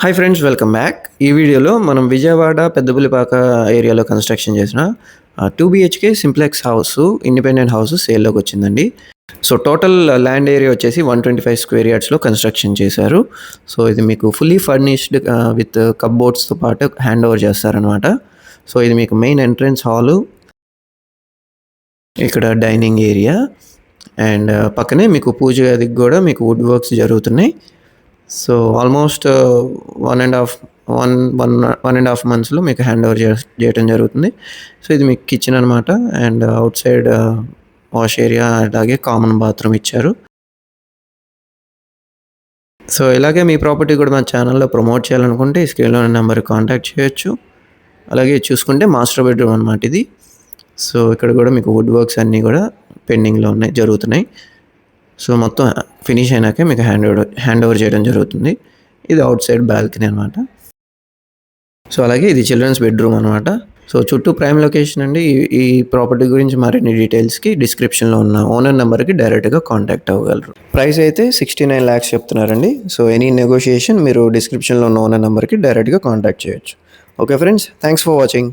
Hi friends, welcome back. ఈ వీడియోలో మనం విజయవాడ పెద్దపులిపాక ఏరియాలో కన్స్ట్రక్షన్ చేసిన 2 BHK simplex house, independent house సేల్లోకి వచ్చిందండి. సో టోటల్ ల్యాండ్ ఏరియా వచ్చేసి 125 స్క్వేర్ యార్డ్స్లో కన్స్ట్రక్షన్ చేశారు. సో ఇది మీకు ఫుల్లీ ఫర్నిష్డ్ విత్ కప్బోర్డ్స్తో పాటు హ్యాండ్ ఓవర్ చేస్తారనమాట. సో ఇది మీకు మెయిన్ ఎంట్రన్స్ హాలు, ఇక్కడ డైనింగ్ ఏరియా అండ్ పక్కనే మీకు పూజ గదికి కూడా మీకు వుడ్ వర్క్స్ జరుగుతున్నాయి. సో ఆల్మోస్ట్ 1.5 మంత్స్లో మీకు హ్యాండ్ ఓవర్ చేయడం జరుగుతుంది. సో ఇది మీకు కిచెన్ అనమాట. And out side wash area, అలాగే కామన్ బాత్రూమ్ ఇచ్చారు. సో ఇలాగే మీ ప్రాపర్టీ కూడా మన ఛానల్లో ప్రమోట్ చేయాలనుకుంటే ఈ స్క్రీన్లో నెంబర్కి కాంటాక్ట్ చేయొచ్చు. అలాగే చూసుకుంటే మాస్టర్ బెడ్రూమ్ అనమాట ఇది. సో ఇక్కడ కూడా మీకు వుడ్ వర్క్స్ అన్నీ కూడా పెండింగ్లో జరుగుతున్నాయి. సో మొత్తం ఫినిష్ అయినాకే మీకు హ్యాండ్ ఓవర్ చేయడం జరుగుతుంది. ఇది అవుట్ సైడ్ బాల్కనీ అనమాట. సో అలాగే ఇది చిల్డ్రన్స్ బెడ్రూమ్ అనమాట. సో చుట్టూ ప్రైమ్ లొకేషన్ అండి. ఈ ప్రాపర్టీ గురించి మరిన్ని డీటెయిల్స్కి డిస్క్రిప్షన్లో ఉన్న ఓనర్ నెంబర్కి డైరెక్ట్గా కాంటాక్ట్ అవ్వగలరు. ప్రైస్ అయితే 69 lakhs చెప్తున్నారండి. సో ఎనీ నెగోషియేషన్ మీరు డిస్క్రిప్షన్లో ఉన్న ఓనర్ నెంబర్కి డైరెక్ట్గా కాంటాక్ట్ చేయొచ్చు. Okay friends, thanks for watching.